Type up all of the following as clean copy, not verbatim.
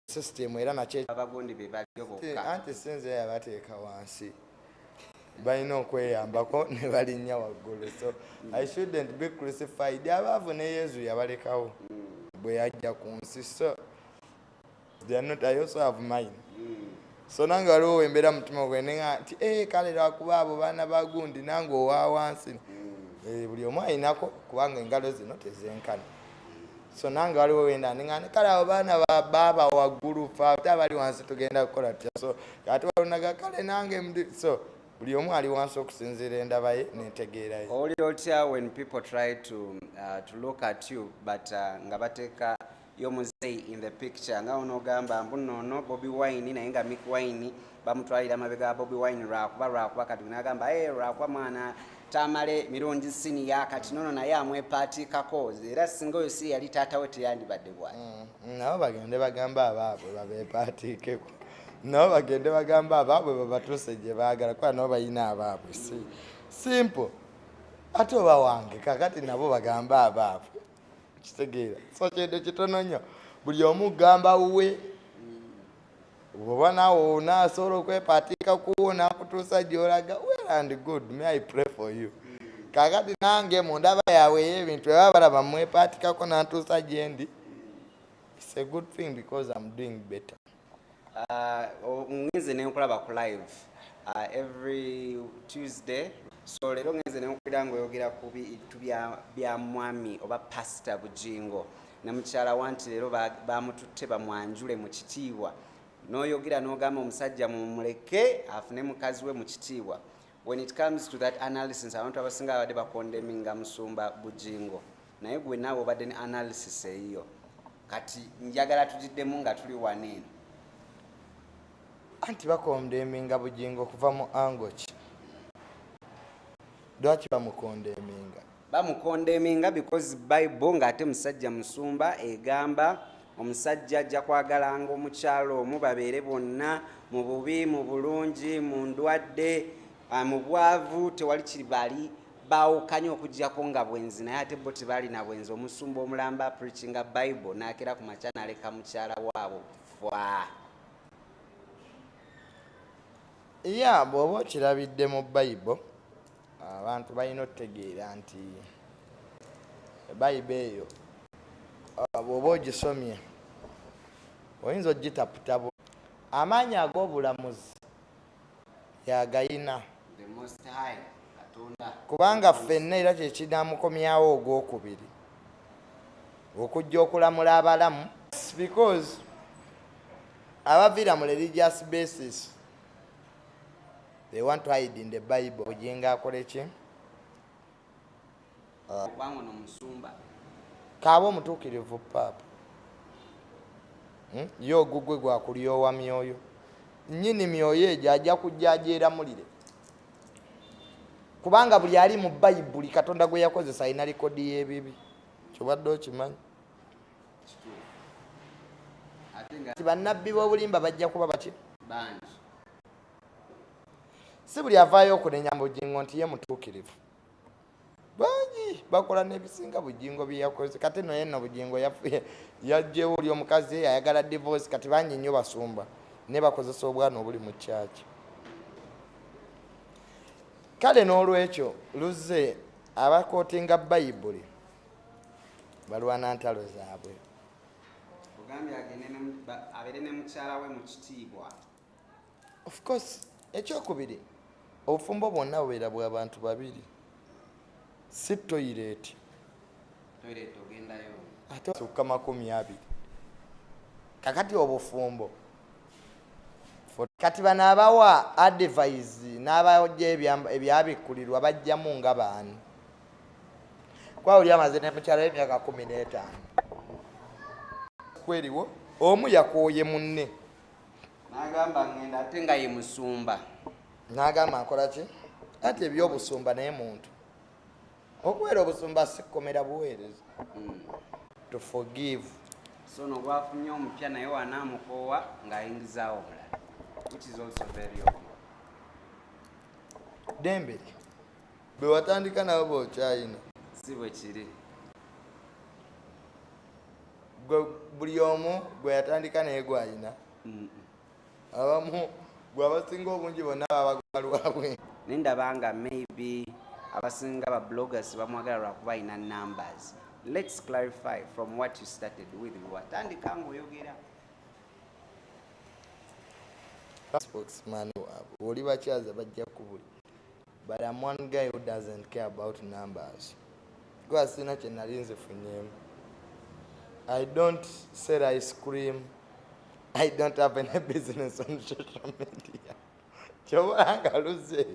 system era nakye abagundi be balyo bokka anti sinze yabateeka wansi balina okweyambako ne balinnya waggulu so I shouldn't be crucified. Abaavu ne Yesu yabalekawo bwe yajja ku nsi so they are not, I also have mine. So nange waliwo wembeera mutima gwe nenga nti kale lwakuba abo baana bagundi nange owa wansi buli omu alinako kubanga engalo zino tezenkana. So nange waliwo wenda nengane kale abo baana baba waggulu fe ate abali wansi tugenda kukola tutya. So ate walunaga kale nange so buli omu ali wansi okusinziira endaba ye n'entegeera ye. Owulira otya when people try to look at you but nga bateeka y'omuzeeyi in the picture nga onogamba mbunono Bobi Wine naye nga Mick Wine bamutwalira amabega Bobi Wine lwakuba kati nagamba lwakuba mwana Tamale Mirundi senior kati nono naye amwepaatiikako era singa oyo si yali taata we teyandibadde bwati. Nabo bagende bagamba abaabwe babeepaatiikeko. Nabo bagende bagamba abaabwe babatuuse gye baagala kuba nabo balina abaabwe. Simple. Ate oba wange kakati nabo bagamba abaabwe. Kitegeera. So kyendo kitono nnyo. Buli omu gamba wuwe. Bw'oba naawe onaasobola okwepaatiika kuwo n'akutuusa gy'olaga well and good. May I pray for you. Kakati nange mu ndaba yaabwe ey'ebintu bwe baba balaba mwepaatikako n'antuusa gye ndi. It's a good thing because I'm doing better. Ngenze nenkulaba ku live every Tuesday. So leero ngenze nenkulira ng'oyogera ku bintu bya mwami oba Pastor Bujingo ne mukyala wanti leero bamututte bamwanjule mu kitiibwa n'oyogera n'ogamba omusajja mumuleke afune mukazi we mu kitiibwa. When it comes to that analysis abantu abasinga abadde bakondeminga Musumba Bujingo naye gwe naawe obadde ne analysis eyiyo kati njagala tugiddemu nga tuli waneeno. Anti bakondeminga Bujingo kuva mu angoki lwaki bamukondeminga? Bamukondeminga because Bible ng'ate musajja Musumba egamba omusajja ajja kwagalanga omukyalo omu babeere bonna mu bubi mu bulungi mu ndwadde mu bwavu tewali kiri bali baawukanye okuggyako nga bwenzi naye ate bo tebaali na bwenzi. Omusumba omulamba preachinga Bible n'akera ku makya n'aleka mukyala waabo fwa. Bw'oba okirabidde mu Bible abantu balina okutegeera nti Bible eyo bw'oba ogisomye oyinza ogitaputabo amaanyi ag'obulamuzi yagayina kubanga ffenna era kyekinaamukomyawo ogwokubiri okujja okulamula abalamu because abaviira mu religious basis they want to hide in the Bible. Bujingo akole ki? Okwangono Musumba kaaba omutuukirivu paapa ye ogugwe gwakulyowa myoyo nnyini myoyo egyo ajja kujja agyeramulire kubanga buli ali mu Bayibuli Katonda gwe yakozesa alina likodi y'ebibi. Kyobadde okimanyi? Bannabbi b'obulimba bajja kuba baki bangi. Si buli avaayo okunenya Bujingo nti ye mutuukirivu. Bangi bakola n'ebisinga Bujingo bye yakoze. Kati no yenna Bujingo yajjewo oli omukazi ayagala divorce kati bangi nnyo basumba ne bakozesa obwana obuli mu kyaki. Kale n'olwekyo luzze abakootinga Bayibuli balwana ntalo zaabwe. Ogambye abeere ne mukyala we mu kitiibwa. Of course ekyokubiri obufumbo bwonna bubeera bw'abantu babiri si toilet ogendayo ate sukka 20. Kakati obufumbo kati bano abawa advice n'abajja ebyabikkulirwa bajjamu nga baani kwawuli amaze ne mukyala w'emyaka 15 kweriwo omu yakooye munne n'agamba ngenda ate nga ye Musumba n'agamba nkola ki ati ebyobusumba naye muntu okubeera obusumba si kukomera buweereza to forgive. So no gwafunye omupya naye wanamukoowa ng'ayingizaawo omulala which is also very obvious. Dembere bwe watandika nabo bw'okyayina si bwe kiri. buli omu gwe yatandika naye gwalina abamu gwe abasinga obungi bonna babagalwabwe nendabanga maybe abasinga ba bloggers bamwagala lwakuba alina numbers. Let's clarify from what you started with. Watandika ng'oyogera spokesman waabwe oli bakyaza bajja kubuli, but I'm one guy who doesn't care about numbers. Gwa sina kye nali nzifunyeemu. I don't sell ice cream. I don't have any business on social media. Kyobalanga luze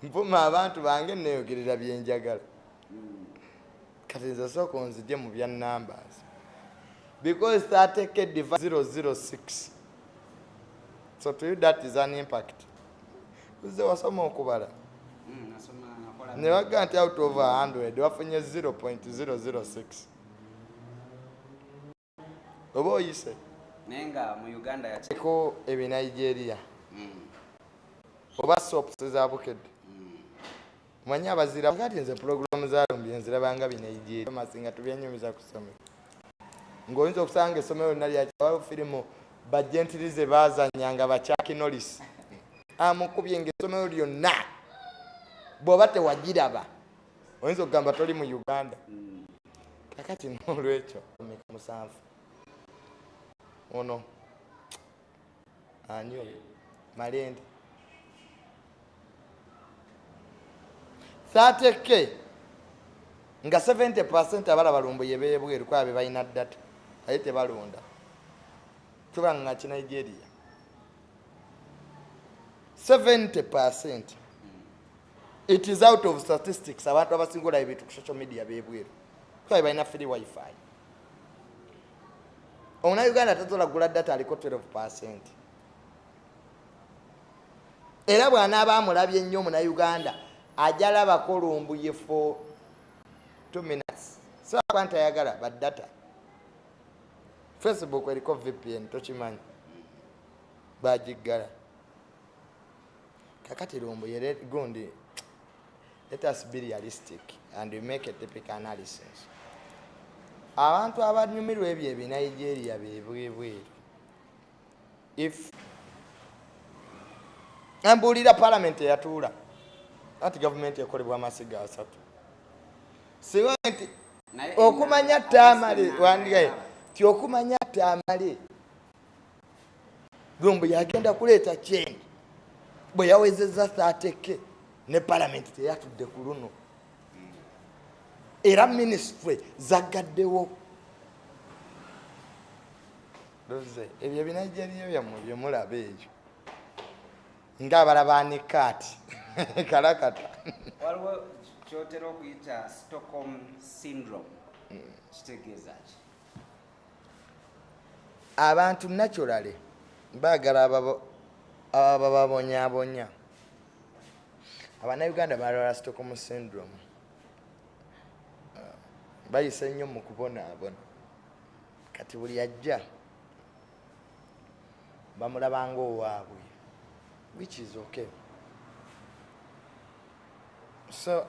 mpuma abantu bange neyogerera byenjagala. Kati nze sooka onzigye mu bya numbers. Because 30K divided 006. So to you that is an impact. Luze wasoma okubala. Ne baga nti out of 100 wafunye 0.006. Oba oyise nenga mu Uganda yako ebi Nigeria oba soaps za bukedde manya abazira kati nze program za lumbi nzirabanga bi Nigeria masinga tubyenyumiza kusomera ng'oyinza okusanga essomero nali yakiwa firimu bajentirize baazanyanga bakyaki Norris amukubye ng'essomero lyonna bw'oba tewagiraba oyinza okugamba toli mu Uganda kakati n'olwekyo musanvu ono anyo Malende 30K nga 70% abalaba lumbu yebeebweru kwabe balina data aye tebalonda kuba nga Nigeria 70%. It is out of statistics. Abantu abasingola ebintu ku social media beebweru kwabe balina free wifi. Ona Uganda tatola gula data aliko 12%. Era bwana abamulabye nnyo mu Uganda ajala bakolumbu ye for 2 minutes. So kwanta yagala ba data. Facebook eriko VPN tokimanyi. Bajigala. Kakati lumbu yere gundi. Let us be realistic and we make a typical analysis. Abantu abanyumirwa ebyo ebi Nigeria beebweru. If ambulira parliament yatuula ati government ekolebwa amasiga asatu siwa nti okumanya Tamale wandigaye ti okumanya Tamale lumbu yagenda kuleeta change bwe yawezezza 30K ne parliament teyatudde ku luno era ministry zagaddewo doze ebyo Nigeria byammwe bye mulaba ekyo ng'abalaba anikaati kalakata waliwo kyotera okuyita Stockholm syndrome kitegeeza ki abantu naturally baagala abababonyabonya Abannayuganda balwala Stockholm syndrome bayise nnyo mu kubonaabona kati buli ajja bamulabanga owaabwe which is okay. So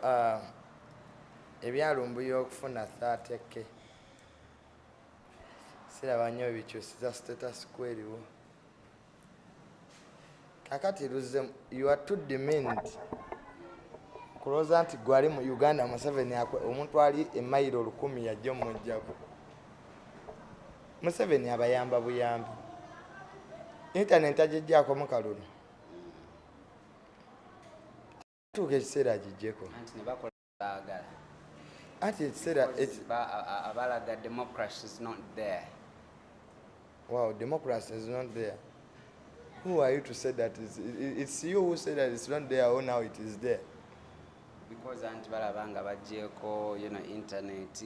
ebyalumbuye okufuna 30K siraba nnyo bikyusiza status quo eriwo kakati luze you are too demeaned kulowooza nti gwali mu Uganda Museveni omuntu ali emayiro 100 yajja omujjako Museveni abayamba buyambi internet agijjaako mu kalulu tuuka ekiseera agijjeko anti ekiseera abalaga democracy is not there. Wow, democracy is not there. Who are you to say that it's you who said that it's not there or now it is there? Because anti balabanga bajjeko internet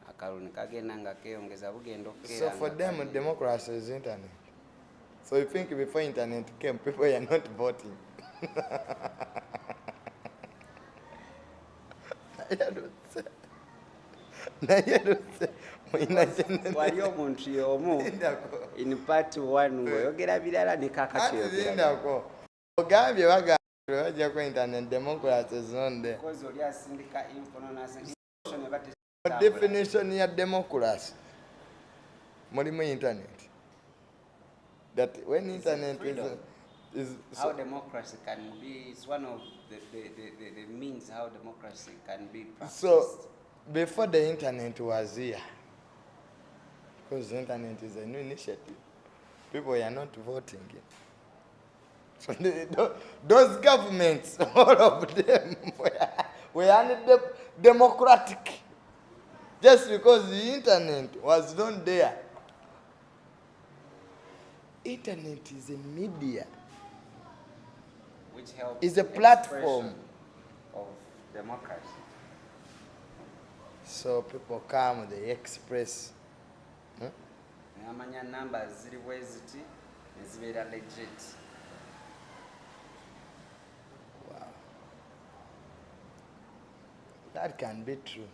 akaluni kagenda nga keongeza bugendo kera. So for them democracy is internet. So you think before internet came people are not voting? Wali omuntu y'omu in part 1 ng'oyogera birala ne kakati ogambye bagambye bajja ku internet democracy is not there. Oli asindika info Definition ya democracy mulimu internet. That when internet is how democracy can be, it's one of the means how democracy can be practiced. So before the internet was here, because the internet is a new initiative, people are not voting. So those governments, all of them, were democratic. Just because the internet was not there. Internet is a media. Which helps is a platform of democracy. So people come, they express. Amanya numbers ziriweziti nezibera legit. Wow. That can be true.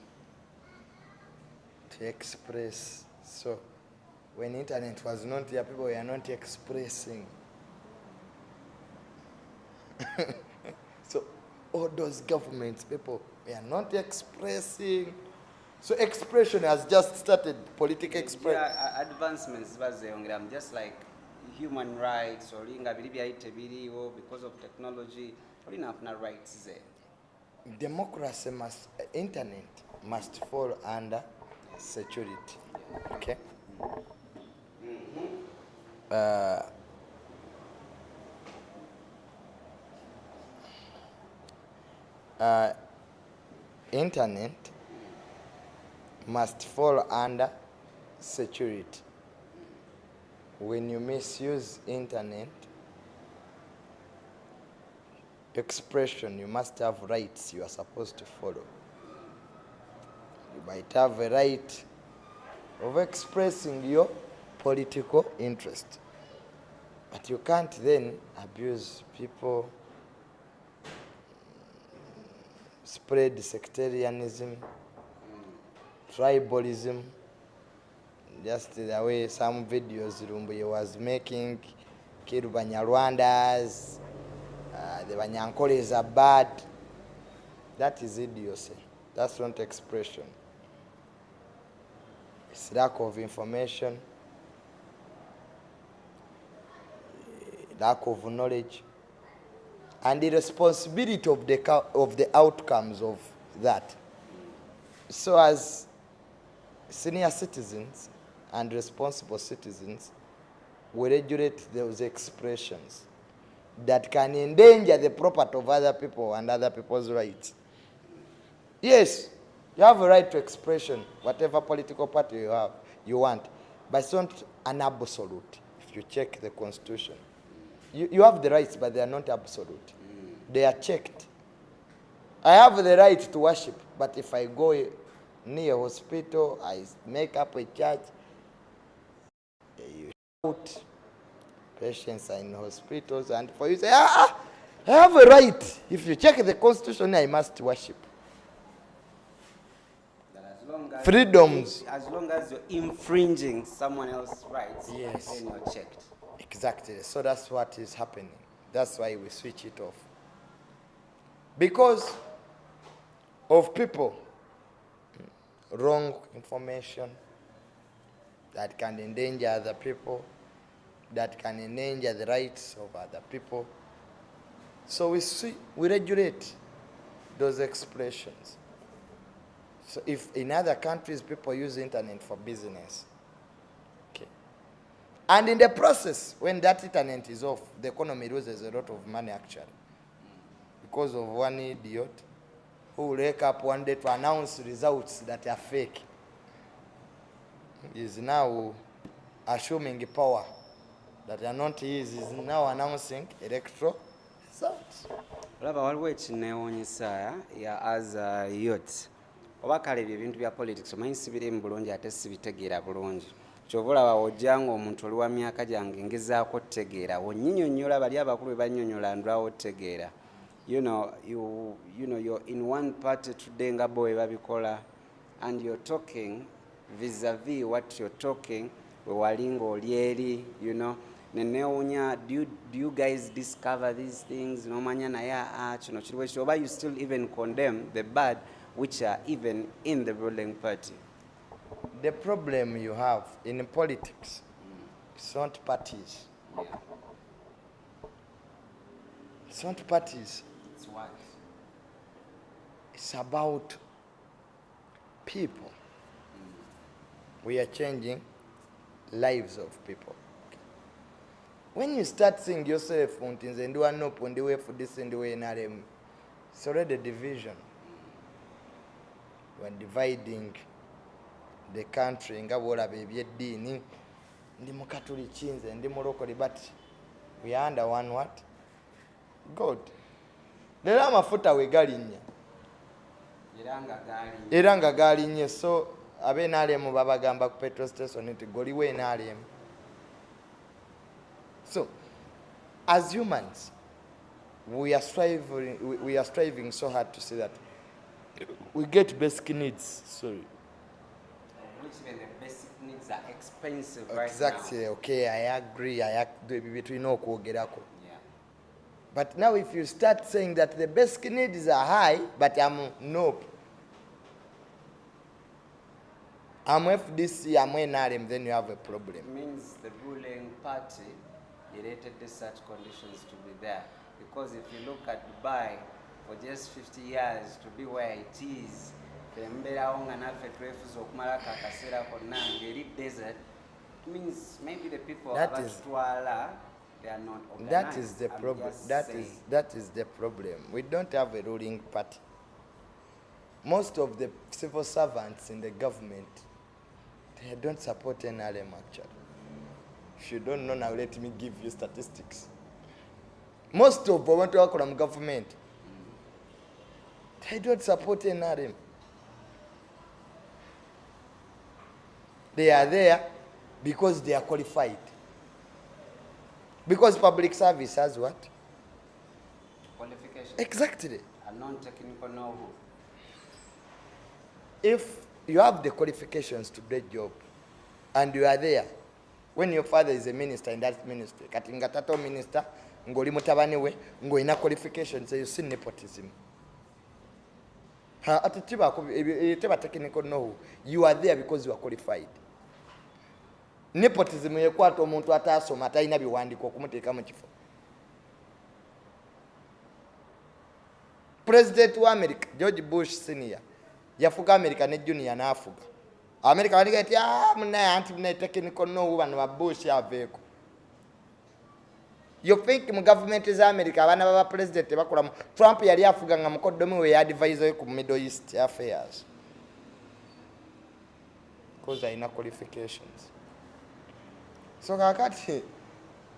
To express. So when internet was not here, people were not expressing. So all those governments, people were not expressing. So expression has just started, political expression. Yeah, advancements, just like human rights, or because of technology, or enough rights there. Democracy internet must fall under security. Okay? Internet must fall under security. When you misuse internet, expression, you must have rights you are supposed to follow. You might have a right of expressing your political interest, but you can't then abuse people, spread sectarianism, tribalism, just the way some videos Lumbuye was making, kill Banyarwandas, the Banyankoles are bad. That is idiocy. That's not expression. It's lack of information, lack of knowledge, and the responsibility of the outcomes of that. So as senior citizens and responsible citizens, we regulate those expressions that can endanger the property of other people and other people's rights. Yes, you have a right to expression, whatever political party you want, but it's not an absolute. If you check the Constitution, you have the rights, but they are not absolute. They are checked. I have the right to worship, but if I go near a hospital, I make up a church, you shout, patients are in hospitals, and for you say, I have a right. If you check the Constitution, I must worship. Freedoms. As long as you're infringing someone else's rights, yes, then you're checked. Exactly. So that's what is happening. That's why we switch it off. Because of people, wrong information that can endanger other people, that can endanger the rights of other people. So we regulate those expressions. So if in other countries people use internet for business, okay, and in the process, when that internet is off, the economy loses a lot of money actually, because of one idiot who will wake up one day to announce results that are fake. He is now assuming power that are not his. Is now announcing electoral results. Olaba waliwo ekineewuunyisa as a youth. Oba kale ebintu bya politics omanyi sibirimu bulungi ate sibitegeera bulungi. Kyova olaba wojjanga omuntu oli wa myaka gyange ngezaako otegeera wonnyinyonnyola bali abakulu bannyonnyola ndwawo otegeera. You know you're in one party today nga bo babikola, and you're talking vis-a-vis what you're talking we walinga oli eri, you know. Nenewunya, do you guys discover these things? Nomanya naye kino kiriwo ekyo, oba you still even condemn the bad which are even in the ruling party? the problem you have in politics, it's not parties. Yeah. It's not parties. It's what? It's about people. We are changing lives of people. When you start seeing yourself and do an open the way for this and the way in RM, it's already a division. We're dividing the country. Ngabola baby dini ndi mukatuli chinze ndi mulokole, but we are under one what? God. Lero amafuta we galinya. Era nga galinye, so abe nalemu babagamba ku petrol station nti goliwe nalemu. So as humans, we are striving so hard to see that we get basic needs. Sorry. Which even the basic needs are expensive right now. Exactly. Okay, I agree. Between no kwogerako. Yeah. But now if you start saying that the basic needs are high, but nope. I'm FDC, I'm NRM, then you have a problem. It means the ruling party elected such conditions to be there. Because if you look at Dubai, for just 50 years to be where it is, desert, it means maybe the people That of is- Tuala, they are not organized. That is the I'm problem. just That saying. is the problem. We don't have a ruling party. Most of the civil servants in the government, they don't support NRM actually. If you don't know now, let me give you statistics. Most of the want to work from government, they don't support NRM. They are there because they are qualified. Because public service has what? Qualification. Exactly. A non-technical know-how. If you have the qualifications to do the job and you are there, when your father is a minister in that ministry, katinga tato minister, ngoli mutabani we, ngo ina qualifications, you see nepotism. Teba technical know, you are there because you are qualified. Nepotism yekwata omuntu atasoma atayina biwandiko okumuteeka mu kifo. President wa America, George Bush Senior, yafuga America ne Junior n'afuga. America waliga ati munaye technical know bano ba Bush aveeko. You think mu government za America abana baba president bakola Trump yali afuga nga mukoddomi we advisor ku Middle East affairs. Because ayina qualifications. So kakati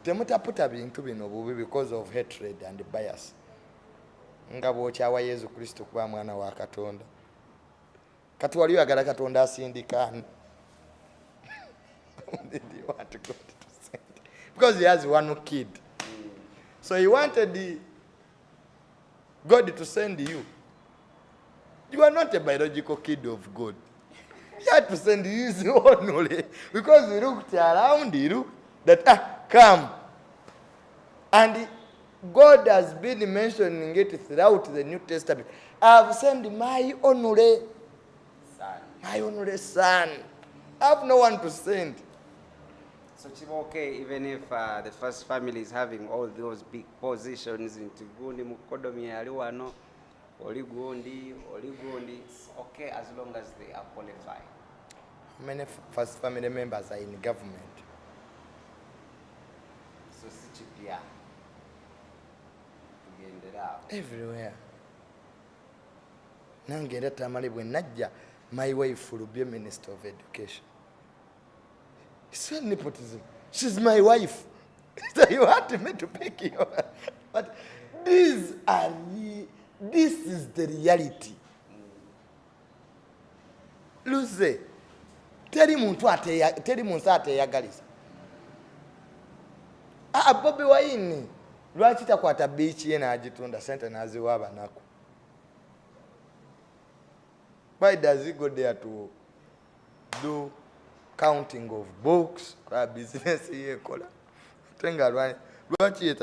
temutaputa bintu bino bubi because of hatred and bias. Nga bw'okyawa Yesu Kristo kuba mwana wa Katonda. Kati wali oyagala Katonda asindikana. Did you want to go to send? Because he has one kid. So he wanted God to send you. You are not a biological kid of God. He had to send you his own way. Because he looked around you that, come. And God has been mentioning it throughout the New Testament. I have sent my only Son. my only son. I have no one to send. So okay, even if the first family is having all those big positions in Gundi, Mukodomi, Aliwano, Oligundi, it's okay as long as they are qualified. How many first family members are in government? So CHPR. To get it out. Everywhere. Nangera Tamale bwe najja, my wife will be a minister of education. It's not nepotism. She's my wife. So you want me to pick you. But this is the reality. Luze, teri muntu ateyagaliza. Bobi Wine, lwaki takwata beach ye n'agitunda sente n'aziwa abanaku? Why does he go there to do counting of books? Kwa business yekola. Tenga lwaki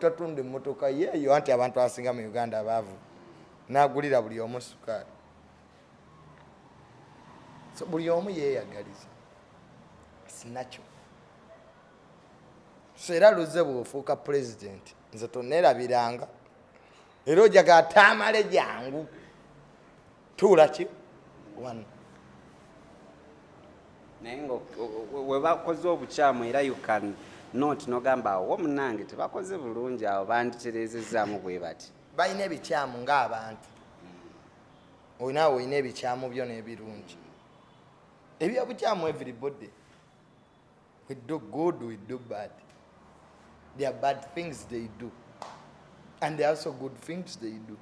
tatunde motoka yeyo anti abantu asinga mu Uganda baavu. N'agulira buli omu sukaali. so buli omu yeeyagaliza sinakyo so era luze bw'ofuuka pulezidenti nze tonneerabiranga era ojaga Tamale jangu tuula ki wano naye nga we bakoze obukyamu era you can not nogamba awo munange tebakoze bulungi awo banditereezezzaamu bwe bati balina ebikyamu ng'abantu olinawe olina ebikyamu byo n'ebirungi ebyobukyamu everybody we do good we do bad there are bad things they do and there are also good things they do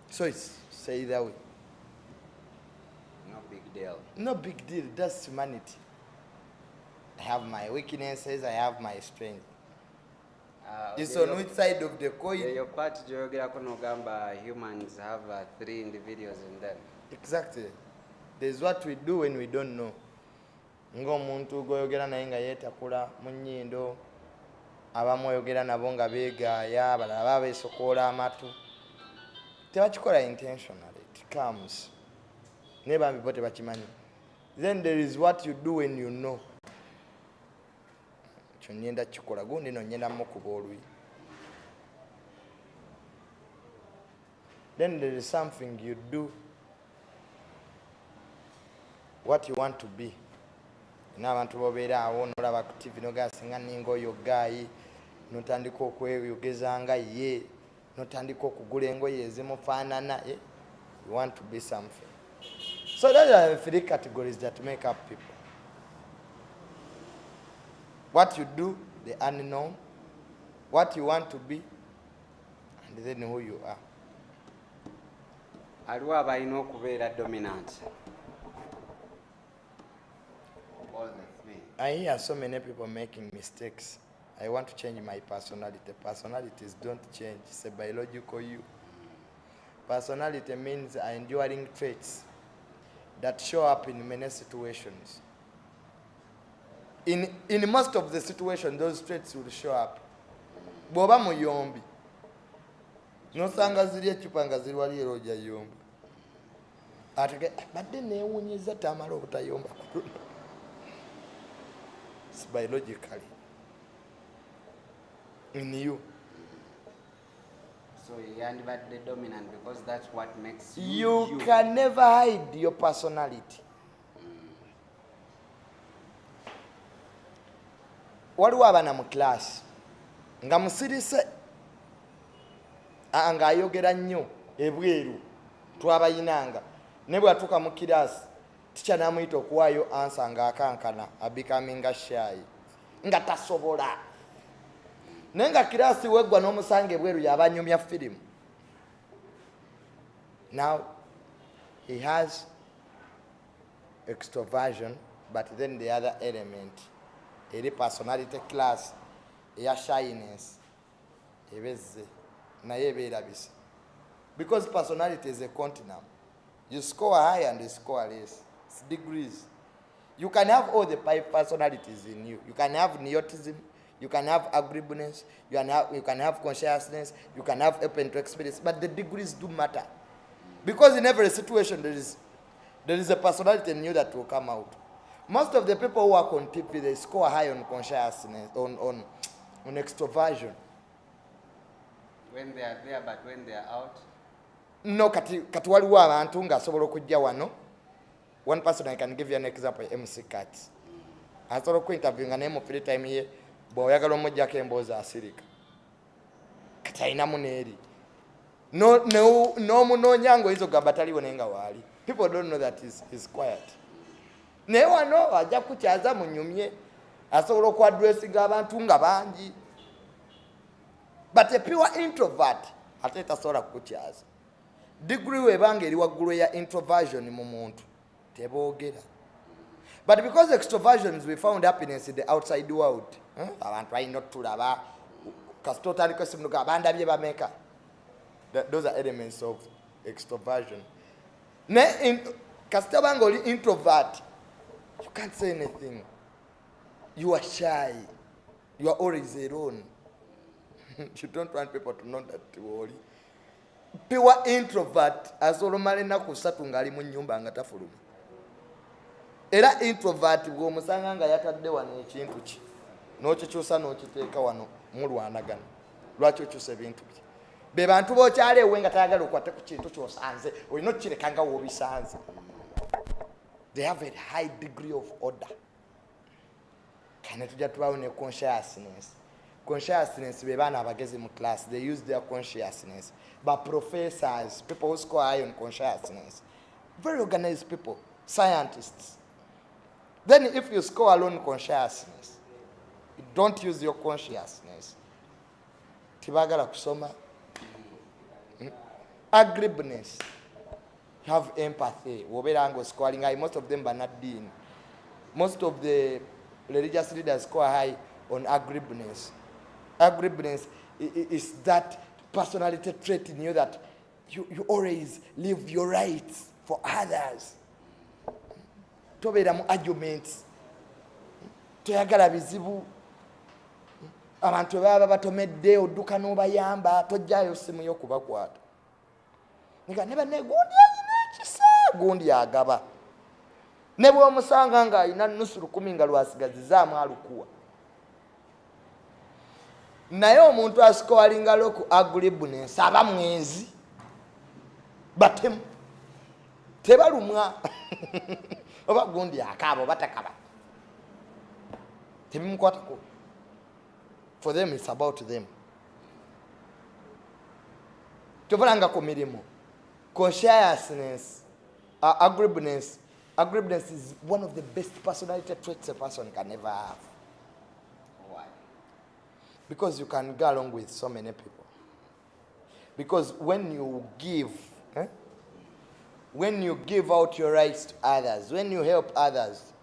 so it's say that way no big deal no big deal that's humanity I have my weaknesses I have my strength it's on which side of the coin your part gyoyogerako nogamba humans have 3 individuals in them exactly there's what we do when we don't know ng'omuntu goyogera naye nga yeetakula mu nnyindo abamu oyogera nabo nga beegaaya abalala baba beesokoola amatu tebakikola intentionally it comes naye bambi bo tebakimanyi then there is what you do when you know kyo nyenda kikola gundi no nyenda mukuba oluyi then there is something you do what you want to be n'abantu bobeera awo nolaba ku TV nogasinga ninga oyo gaayi notandika okweyogeza nga ye notandika okugula engoye ezimufaanana you want to be something so those are the 3 categories that make up people what you do the unknown what you want to be and then who you are aliwo abalina okubeera dominant all the 3 I hear so many people making mistakes. I want to change my personality. Personalities don't change. It's a biological you. Personality means enduring traits that show up in many situations. In most of the situations, those traits will show up. Bw'oba muyombi nosanga ziri ecupa nga ziri wali era ojja yomba ate badde neewuunyiza Tamale obutayomba it's biologically in you. So yandibadde dominant because that's what makes You can never hide your personality. Waliwo abaana mu class nga musirise ng'ayogera nnyo ebweru twabayinanga ne bw'atuuka mu kiraasi ticca n'amuyita okuwaayo ansa ng'akankana abikaminga shy nga tasobola naye nga kiraasi weggwa n'omusanga ebweru y'abanyumya firimu. Now he has extroversion, but then the other element, a personality class, a shyness, because personality is a continuum. You score high and you score less. It's degrees. You can have all the 5 personalities in you. You can have neuroticism, you can have agreeableness, you can have consciousness, you can have open to experience, but the degrees do matter. Because in every situation there is a personality in you that will come out. Most of the people who work on TV, they score high on consciousness, on extroversion. When they are there, but when they are out? No, kati waliwo abantu nga asobola okujja wano. One person, I can give you an example, MC Kat. Asobola okuinterview nga naye mu free time ye bw'oyagala omuggyako emboozi asirika. Kati ayinamu n'eri. N'omunoonya ng'oyinza okugamba taliwo naye nga waali. People don't know that he's quiet. Naye wano ajja kukyaza munyumye asobola okwadressinga abantu nga bangi. But a pure introvert ate tasobola kukukyaza. Degree webanga eri waggulu ya introversion mu muntu teboogera. But because extroversions we found happiness in the outside world. Abantu balina otulaba kasita otandika esimu nga bandabye bameka. Those are elements of extroversion. Kasita banga oli introvert, you can't say anything. You are shy. You are always alone. You don't want people to know that you are. Pure introvert asobola mala ennaku 3 ng'ali mu nnyumba nga tafuluma. era introvert bw'omusanga nga yatadde wano ekintu ki n'okikyusa n'okiteeka wano mulwanagana lwaki okyusa ebintu bye be bantu b'okyali ewe nga tayagala okwate ku kintu ky'osanze olina okukireka nga w'obisanze. They have a high degree of order. Kane tujja tubaawo ne consciousness be baana abagezi mu class, they use their consciousness. But professors, people who score high on consciousness, very organized people, scientists. Then if you score alone consciousness, you don't use your consciousness. Tibagala kusoma. Agreeableness. Have empathy. Woberango scoring high. Most of them are not dean. Most of the religious leaders score high on agreeableness. Agreeableness is that personality trait in you that you always live your rights for others. Tobeera mu arguments. Toyagala bizibu. Abantu baba batomedde odduka n'obayamba tojjayo simu y'okubakwata. Nika neba ne gundi alina ekisa gundi agaba. Ne bw'omusanga nga alina nusu 10 nga lwasigazizaamu alukuwa. Naye omuntu asikowalinga loku agreeableness aba mwezi batemu tebalumwa oba gundi akaaba batakaba tebimukwatako. For them it's about them. Tobalanga ku mirimu. Consciousness, agreeableness is one of the best personality traits a person can ever have. Why? Because you can go along with so many people. Because when you give out your rights to others, when you help others,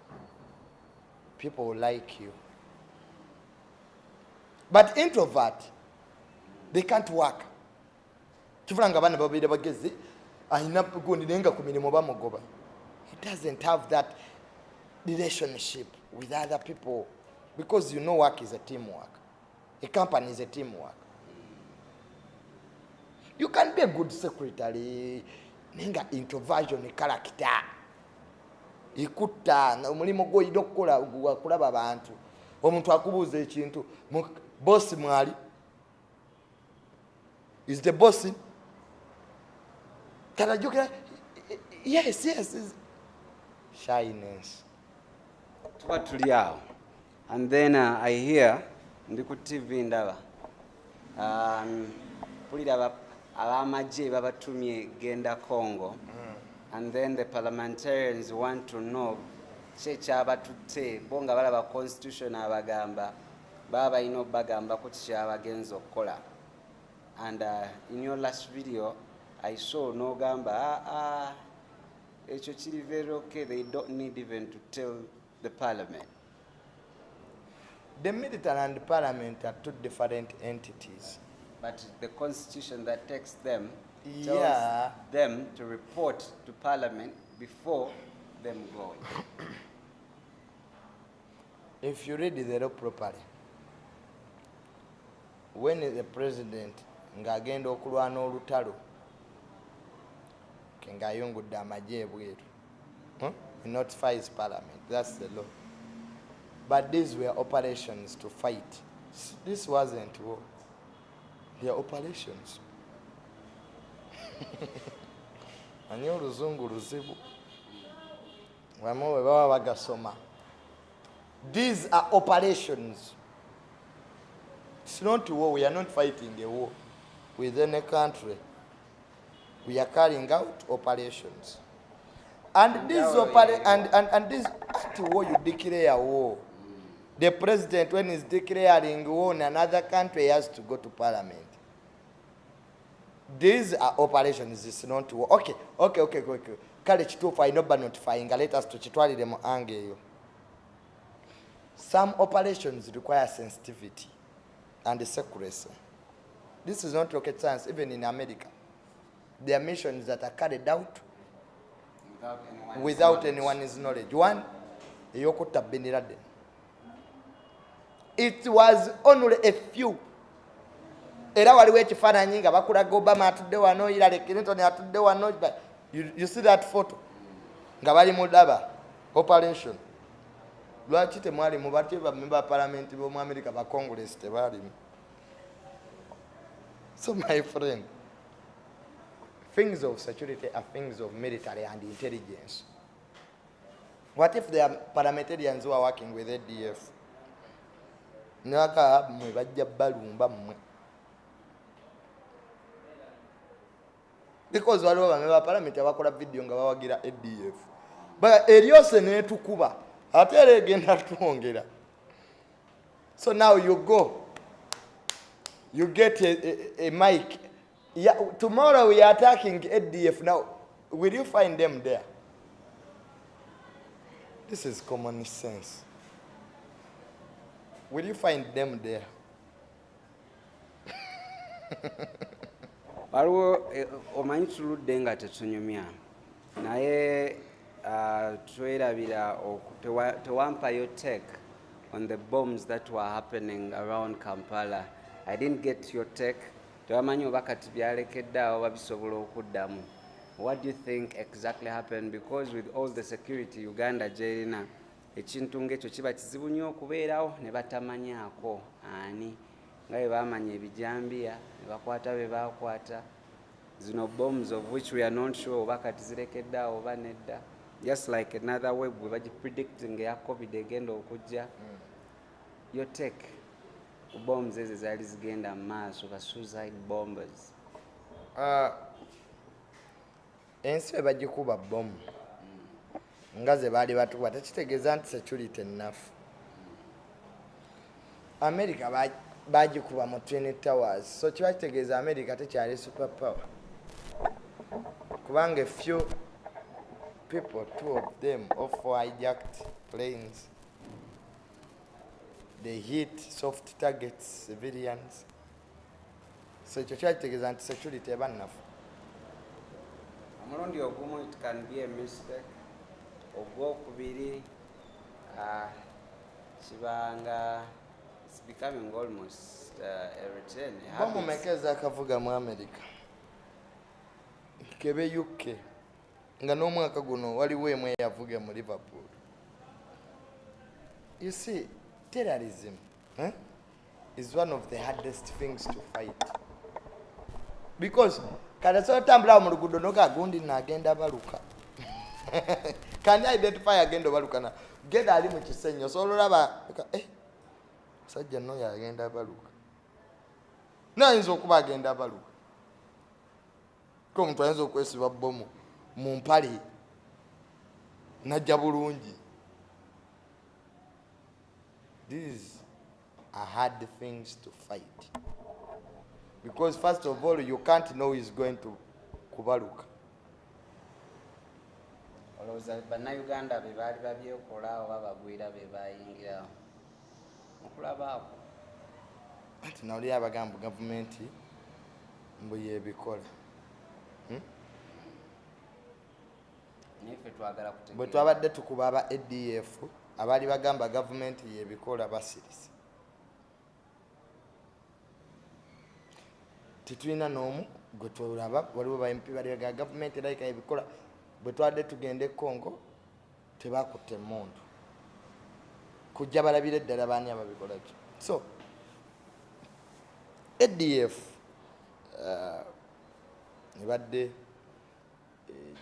people will like you. But introvert, they can't work. He doesn't have that relationship with other people because you know work is a teamwork. A company is a teamwork. You can be a good secretary, nenga introversion character. Ikutta omulimu gwo idokola kulaba abantu. Omuntu akubuuza ekintu boss mwali is the boss. Yes. Shyness. Tuba tuli awo. And then I hear ndi ku TV ndaba pulira abamagye babatumye genda Congo. And then the parliamentarians want to know kyekyabatute bo nga balaba constitution abagamba baba ino bagamba ko kyabagenza okukola. And in your last video I saw no gamba ekyo kiri very okay, they don't need even to tell the parliament. The military and the parliament are two different entities. But the constitution that takes them tells them to report to parliament before them going. If you read the law properly, when the president ngagenda okulwana olutalo kengayungudde amagye ebweru, he notifies parliament. That's the law. But these were operations to fight. This wasn't war. They are operations. Ani oluzungu luzibu wamu baba bagasoma. These are operations. It's not war. We are not fighting a war with any country. We are carrying out operations. And this and this war you declare war. The president, when he's declaring war in another country, he has to go to parliament. These are operations. It's not war. Okay. Kale kituufu alina obba notifying. Let us tukitwalire mu ange eyo. Some operations require sensitivity and secrecy. This is not rocket science. Even in America, there are missions that are carried out without anyone's knowledge. One, ey'okutta Bin Laden. It was only a few. Era waliwo ekifaananyi nga bakulaga Obama atudde wano, Hillary Clinton atudde wano. You see that photo? Nga bali mu daba. operation lwaki temwalimu batyo bamemba palamenti b'omu America ba Congress tebalimu? So my friend, things of security are things of military and intelligence. What if there are parliamentarians who are working with ADF? Naka mwe bajja balumba mmwe. Because waliwo bamemba parliament abakola video nga bawagira ADF. But eryose netukuba ate era egenda twongera. So now you go. You get a mic. Yeah, tomorrow we are attacking ADF. Now, will you find them there? This is common sense. Will you find them there? Waliwo omanyi tuludde nga tetunyumya naye twerabira tewampayo take on the bombs that were happening around Kampala. I didn't get your take. Tewamanyi oba kati byalekedde awo babisobola okuddamu. What do you think exactly happened? Because with all the security Uganda gyerina ekintu ng'ekyo kiba kizibu nnyo okubeerawo ne batamanyaako ani nga bwe baamanya ebijambiya ne bakwata be baakwata zino bombs of which we are not sure oba kati zirekedde awo oba nedda, just like another web bwe bagipredicting eya COVID egenda okujja. Your take bombs ezo zaali zigenda mu maaso ba suicide bombers. Ensi bagikuba bomu nga ze baali batukuba tekitegeeza nti security enough. America bagikuba mu Twin Towers, so kiba kitegeeza America tekyali super power kubanga a few people, 2 of them, hijacked planes. They hit soft targets, civilians. So ekyo kiba kitegeeza nti security eba enough. Omulundi ogumu it can be a mistake. Ogwokubiri kibanga it's becoming almost a routine. Bamumekeza akavuga mu America kebe UK nga n'omwaka guno waliwo emu eyavuga mu Liverpool. You see, terrorism is one of the hardest things to fight because kale so tambula mu luguudo nokagundi nagenda baluka. Can you identify agenda baluka na genda ali mu kisenyo so olaba sajja no yagenda baluka nayinza okuba agenda baluka ko omuntu ayinza okwesiba bomu mu mpale najja bulungi. These are hard things to fight because first of all you can't know who is going to kubaluka. Olowooza bannayuganda be baali babyekola oba bagwira be bayingirawo okulabaako anti nawuli abagamba gavumenti mbu yebikola. niffe twagala kutegeera bwe twabadde tukuba aba ADF abaali bagamba gavumenti yebikola basirisi. Tetulina n'omu gwe tulaba waliwo ba MP bali baga gavumenti erayika yebikola. Bwe twadde tugende Congo tebakutte emmundu kujja balabira eddala baani ababikola ki. So ADF ne badde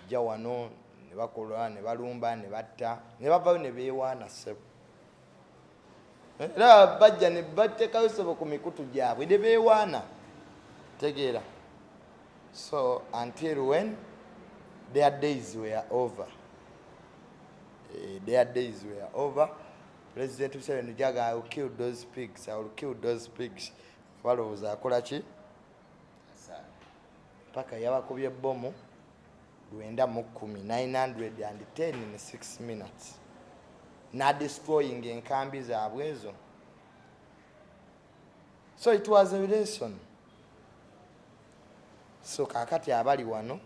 jja wano ne bakola ne balumba ne batta ne bavayo ne beewaana ssebo era bajja ne bateekayo ssebo ku mikutu gyabwe ne beewaana tegeera. So until when their days were over. Their days were over. President Museveni jaga, I will kill those pigs. I will kill those pigs. Balowooza akola ki? Paka yabakubye bomu 910 in 6 minutes. Na destroying enkambi zaabwe ezo. So it was a lesson. So kakati abali wano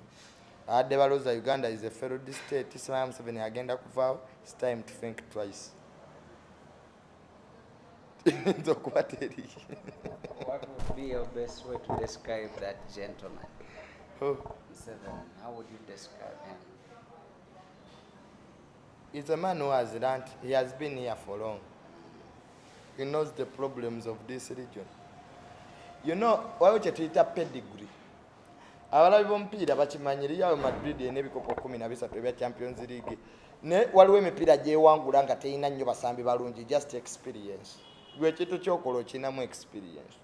adde balooza Uganda is a failed state. Islam 7 agenda kuvaawo. It's time to think twice. What would be your best way to describe that gentleman? Oh. 7. How would you describe him? is a man who has learned. He has been here for long. He knows the problems of this region. You know, why would you treat a pedigree? Abalabi b'omupiira bakimanyiri yawe Madrid n'ebikopo 13 ebya Champions League. Ne waliwo emipiira gyewangula nga teyina nnyo basambi balungi, just experience. Gwe kitu kyokola okinamu experience.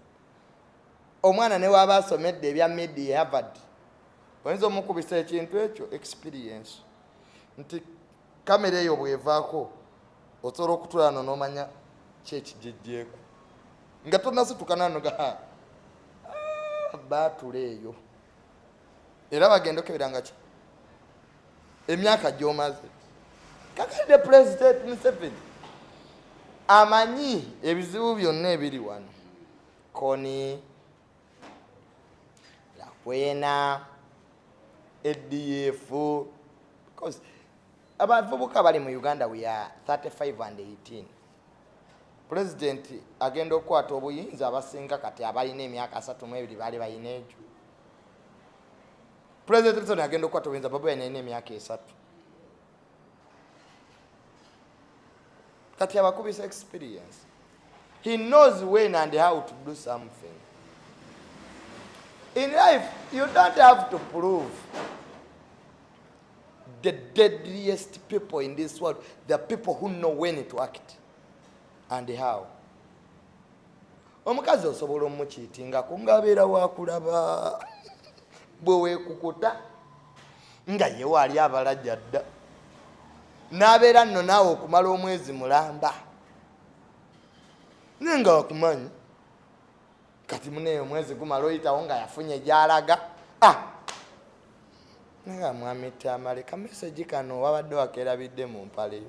Omwana ne waba asomedde ebya media Harvard. Oyinza omukubisa ekintu ekyo experience. Nti kamera eyo bwevaako osobola okutulano n'omanya kyekigejjeeko. Nga tonnasitukana noga baatula eyo. Era bagenda okebera ki emyaka gy'omaze. Kakadde President Museveni amanyi ebizibu byonna ebiri wano. Koni, Lakwena, EDF, because abavubuka bali mu Uganda we are 35 and 18. President agenda okukwata obuyinza abasinga kati abalina emyaka 32 bali balina egyo. President Wilson agenda okukwata obuyinza Babu Wine alina emyaka 3. Kati abakubisa experience. He knows when and how to do something. In life, you don't have to prove. The deadliest people in this world, the people who know when to act and how. Omukazi osobola omukiitingako ng'abeera waakulaba bwe weekukuta nga ye waali abalajja dda n'abeera nno naawe okumala omwezi mulamba naye nga wakumanyi kati muneyo omwezi gumala oyitawo nga yafunye gy'alaga nga mwami Tamale kameseji kano wabadde wakeerabidde mu mpale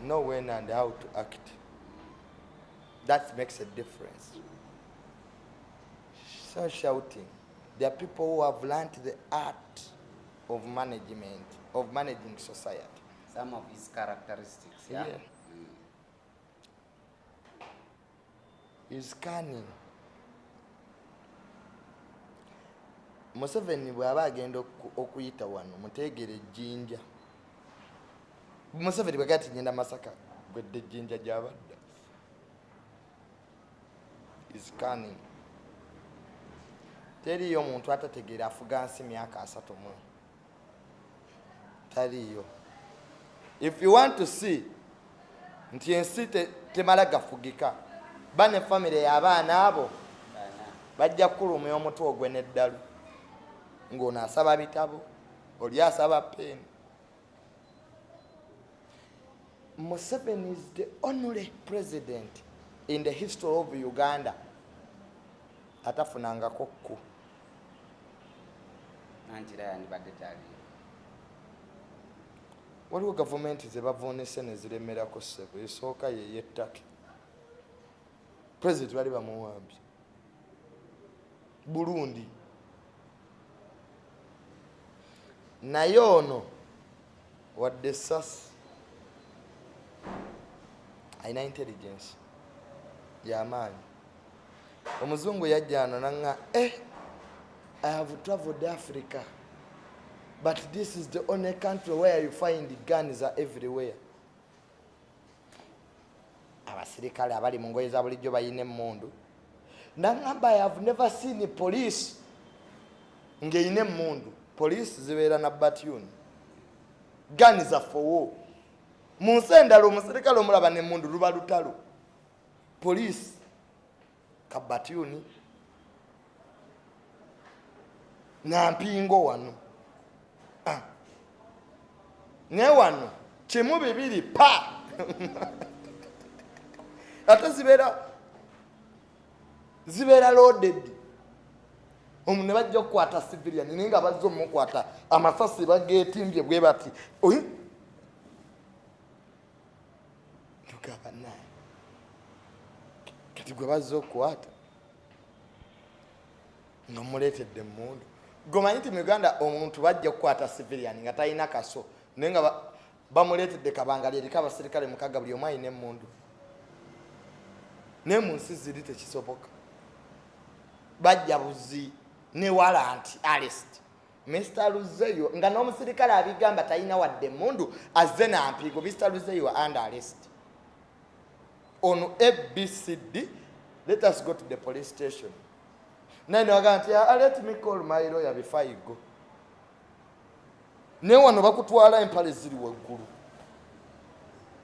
know when and how to act. That makes a difference. So shouting. There are people who have learned the art of management, of managing society. Some of his characteristics, yeah? He's cunning. Museveni bw'aba agenda okuyita wano muteegere ejjinja. Museveni bw'agati ngenda Masaka gwedde ejjinja gy'abadda. He's cunning. Teriyo omuntu atategeera afuga nsi myaka 30. Tariyo. If you want to see nti ensi temala gafugika, bane family y'abaana abo bajja kulumya omutwe ogwe n'eddalu. Ng'ono asaba bitabo, oli asaba pen. Museveni is the only president in the history of Uganda atafunangako ku. Waliwo gavumenti ze bavuunise ne ziremerako ssebo. Esooka ye yettake. President bali bamuwambye. Burundi. Naye ono wadde essasi alina intelligence y'amaanyi. Omuzungu yajja ano nanga I have traveled Africa, but this is the only country where you find guns are everywhere. Abasirikale abali mu ngoye za bulijjo bayina emmundu. Nangamba I have never seen a police ng'eyina emmundu. Police zibeera na batyuni. Guns are for war. Mu nsi endala omusirikale omulaba n'emmundu luba lutalo. Police ka batyuni. Na mpingo wano. Ne wano kimu bibiri pa. Ate zibeera loaded. Omuntu ne bajja okukwata civilian naye nga bazze omukwata amasasi bageetimbye bwe bati. Tugaba naye. Kati gwe bazze okukwata ng'omuleetedde emmundu. Gomanyi nti mu Uganda omuntu bajja okukwata civilian nga talina kaso naye nga bamuleetedde kabangali eriko abasirikale 6 buli omu alina emmundu. Naye mu nsi ziri tekisoboka. Bajja buzi ne warrant arrest Mr. Luzeyo nga n'omusirikale abigamba talina wadde mundu azze nampigo. Mr. Luzeyo under arrest on ABCD. Let us go to the police station. Nani waganti let me call my lawyer before you go. Ne wano bakutwala empale ziri waggulu.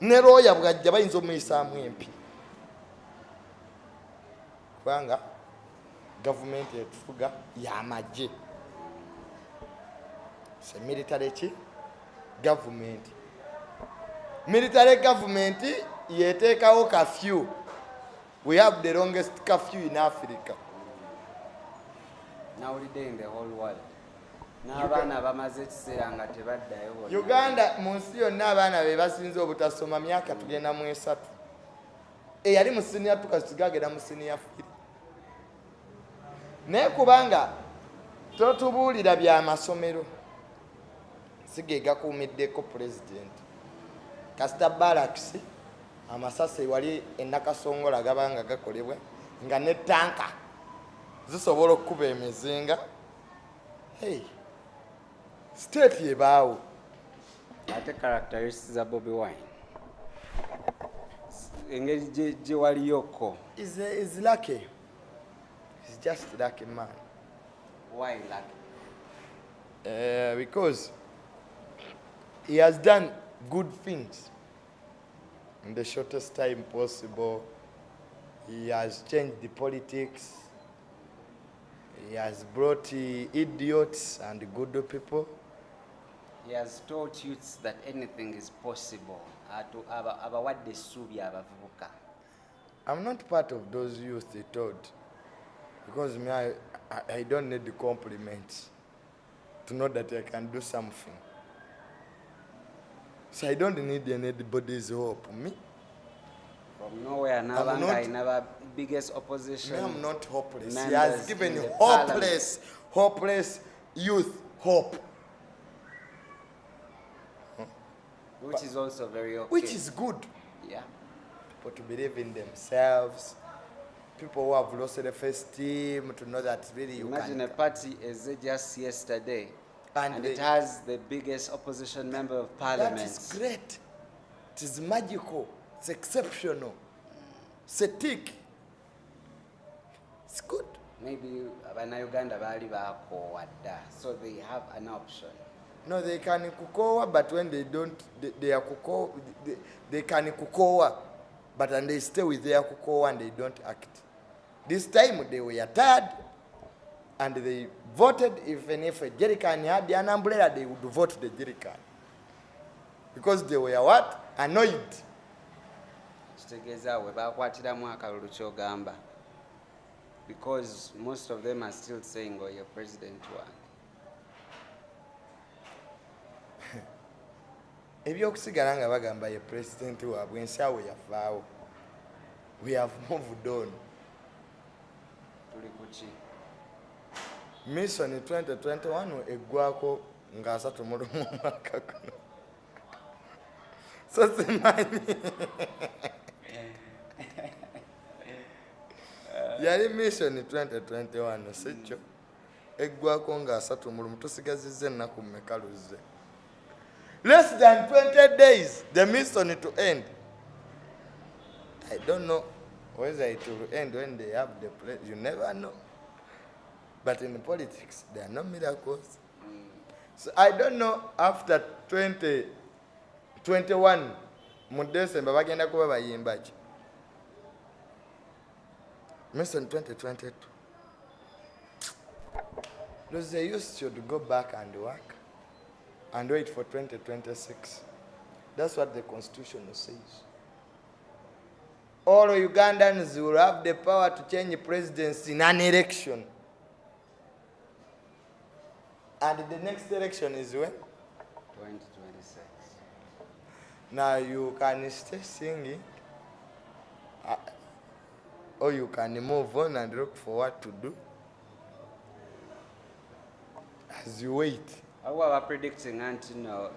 Ne lawyer bwajja bayinza omuyisaamu empi. Kubanga government etufuga y'amagye. Se military government. Military government yeteekawo curfew. We have the longest curfew in Africa. Now we in the whole world. N'abaana bamaze ekiseera nga tebaddayo bonna. Uganda mu nsi yonna abaana be basinze obutasoma myaka tugenda mu 3. Eyali mu senior tukasiga agenda mu senior 3. Naye kubanga totubuulira by'amasomero sige gakuumiddeko president. Kasita barracks amasase wali enakasongola gabanga gakolebwa nga ne tanka zisobola okukuba emizinga. Hey, state yebaawo. Ate characteristics za Bobi Wine engeri gye waliyoko is lucky. He's just lucky man. Why lucky? Because he has done good things in the shortest time possible. He has changed the politics. He has brought idiots and good people. He has taught youths that anything is possible. Abawadde essuubi abavubuka. I'm not part of those youth he taught. Because me, I don't need the compliments to know that I can do something. So I don't need anybody's hope. Me? From nowhere, never biggest opposition. I'm not hopeless. He has given hopeless youth hope. Which is also very okay. Which is good. Yeah. People to believe in themselves. People who have lost the first team to know that really you Imagine can. a party as just yesterday. And it they, has the biggest opposition member of parliament. That is great. It is magical. It's exceptional. It's a tick. It's good. Maybe Uganda bali bakowa da, so they have an option. No, they can kukowa, but when they don't, they are kukowa. They can kukowa, but and they stay with their kukowa and they don't act. This time they were tired, and they voted. Even if a jerrycan had an umbrella, they would vote the jerrycan because they were what? Annoyed. Because most of them are still saying, "Oh, your president won." Ebyokusigala nga bagamba ye president waabwe ensaawe yavaawo. We have moved on. Mission 2021 eggwako nga 3 mu mwaka guno. So simanyi. Yali mission 2021 sikyo eggwako nga 3 mu lumu tusigazizza ennaku mmeka luzze. Less than 20 days, the mission to end. I don't know whether it will end when they have the place. You never know. But in politics, there are no miracles. So I don't know after 2021, mu December, bagenda kuba bayimba ki. Mission 2022. Those they used should go back and work and wait for 2026. That's what the Constitution says. All Ugandans will have the power to change presidents in an election. And the next election is when? 2026. Now you can stay singing, or you can move on and look for what to do as you wait. How are we predicting until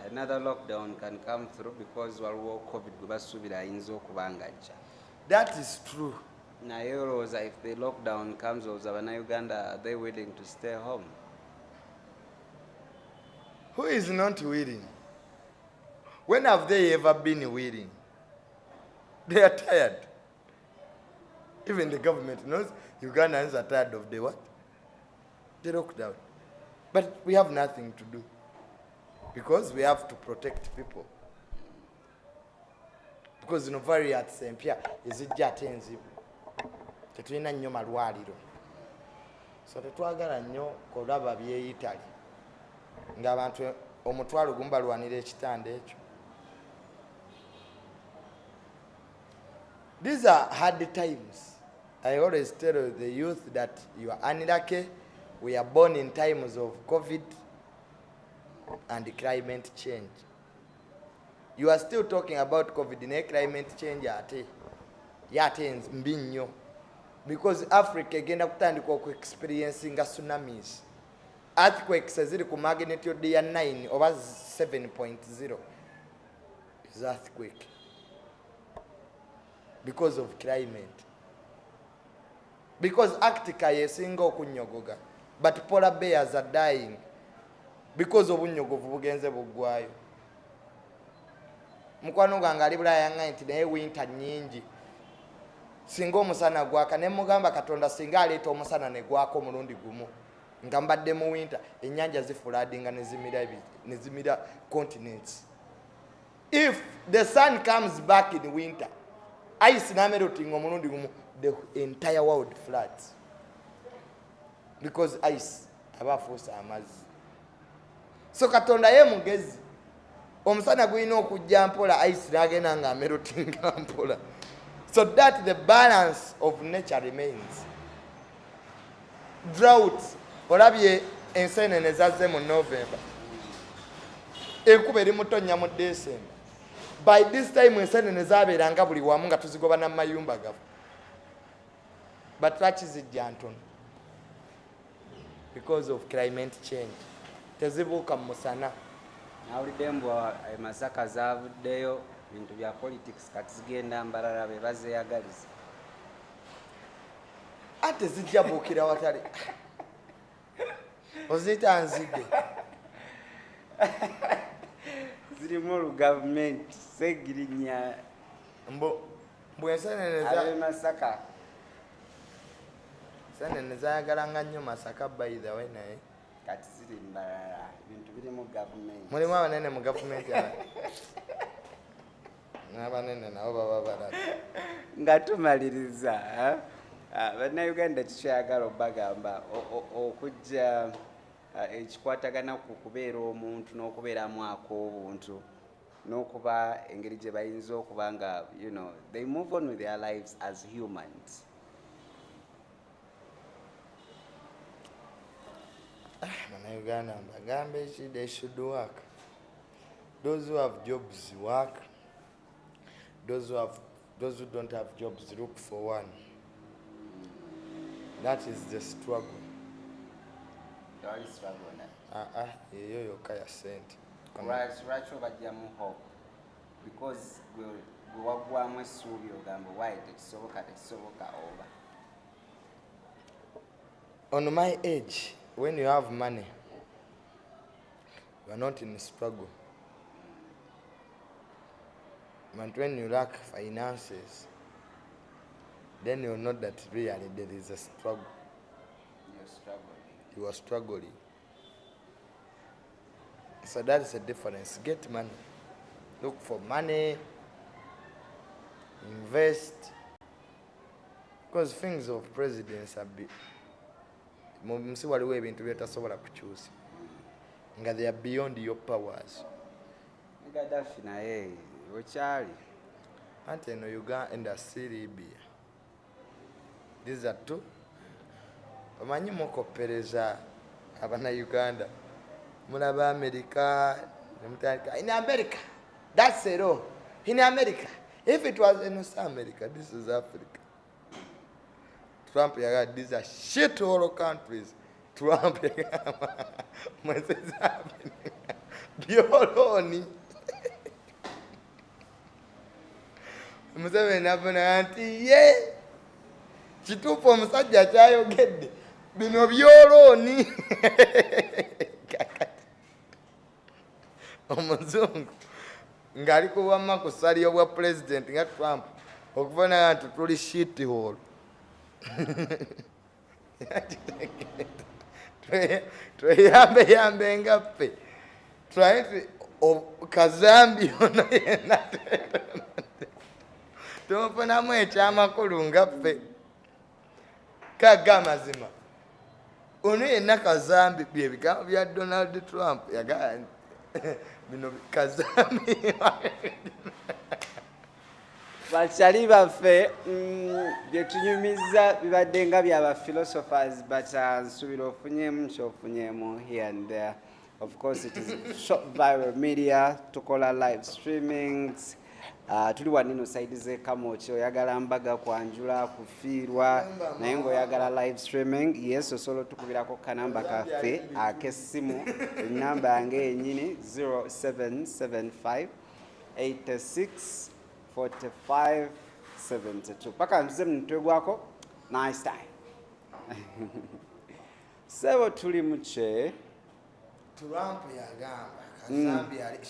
another lockdown can come through because COVID? That is true. Now, if the lockdown comes, Uganda, are they willing to stay home? Who is not willing? When have they ever been willing? They are tired. Even the government knows Ugandans are tired of the what? The lockdown. But we have nothing to do because we have to protect people. Because in variants empya ezijja ate enzibu tetulina nnyo malwaliro, so tetwagala nnyo kulaba byeyitali ng'abantu omutwalo gumu balwanira ekitanda ekyo. These are hard times. I always tell the youth that you are unlucky. We are born in times of COVID and climate change. You are still talking about COVID and climate change yate mbi nnyo, because Africa egenda kutandika experiencing tsunamis, earthquakes eziri ku magnitude ya 9 over 7.0 is earthquake because of climate. Because Arctica yesinga okunyogoga, but polar bears are dying because of obunyogovu bugenze bugwayo. Mukwano gwange ali Bulaya nga nti naye winter nyingi, singa omusana gwaka ne mugamba Katonda singa aleeta omusana ne gwako mulundi gumu nga mbadde mu winter, ennyanja zifuladinga nezimira continents. If the sun comes back in winter, ice namerotinga omulundi gumu, the entire world floods because ice abafuusa amazzi. So Katonda ye mugezi, omusana gulina okujja mpola, ice nagenda nga amerotinga mpola, so that the balance of nature remains. Drought, olabye ensenene zazze mu November, enkuba eri mutonnya mu December. By this time ensenene zabeeranga buli wamu nga tuzigoba n'amayumba gafu, but lwaki zijja ntono? Because of climate change. Tezibuuka mu musana. Nawulidde mbu Masaka zavuddeyo, bintu bya politics kati zigenda mbalala be bazeeyagaliza. Ate zijja buukira watali. Oziyita nzige. Zirimu olugavumenti Segirinya Mbu ensenene abe Masaka. Ensenene zaayagalanga nnyo Masaka by the way naye. Kati ziri mbalala, bintu biri mu gavumenti. Mulimu abanene mu gavumenti n'abanene nabo baba balala. Nga tumaliriza, bannayuganda kikyayagala obbagamba okujja ekikwatagana ku kubeera omuntu n'okubeeramu ak'obuntu n'okuba engeri gye bayinza okuba nga, you know, they move on with their lives as humans. Uganda mbagambe ki, they should work. Those who have jobs work. Those who don't have jobs look for one. That is the struggle. Don't struggle now. Yeyo yokka ya sente. Lwaki obajjamu hope? Because gwe waggwamu essuubi ogamba why tekisoboka oba. On my age, when you have money, you are not in struggle. But when you lack finances, then you know that really there is a struggle. You are struggling. So that is the difference. Get money. Look for money. Invest. Because things of presidents are big. Mumsi waliwo ebintu byetasobola kukyusa nga they are beyond your powers. Gaddafi naye okyali Anti eno Uganda si Libya. These are two. Omanyi mukoppereza abana Uganda. Mulaba America. In America. That's it all. In America. If it was in South America, this is Africa. Trump yaga, these are shit all countries. Trump yaga, mwenzeza happening. Bioloni. Museveni afuna anti ye. Kituufu omusajja kyayogedde. Bino byoloni. omuzungu ng'ali kuwama ku ssali obwa pulezidenti nga Trump okufuna nti tuli shit hole. Tweyambe nga ffe kazambi ono yenna tumufunamu ekyamakulu nga ffe. Kaga amazima ono yenna kazambi byebigambo bya Donald Trump yagala bino kazambi. bakyali baffe byetunyumiza bibadde nga byaba philosophers but nsuubira ofunyeemu kyofunyeemu here and there. Of course it is short viral media, tukola live streamings. Tuli wanino side ze Kamochi, oyagala mbaga kwanjula kufiirwa naye ng'oyagala live streaming, yes osobola tukubirako kanamba kaffe ak'essimu. Enamba yange yennyini 0775 86 45 72. Paka ntuze mutwegwako nice time. Sebo tuli muche Trump yagamba kazambi ali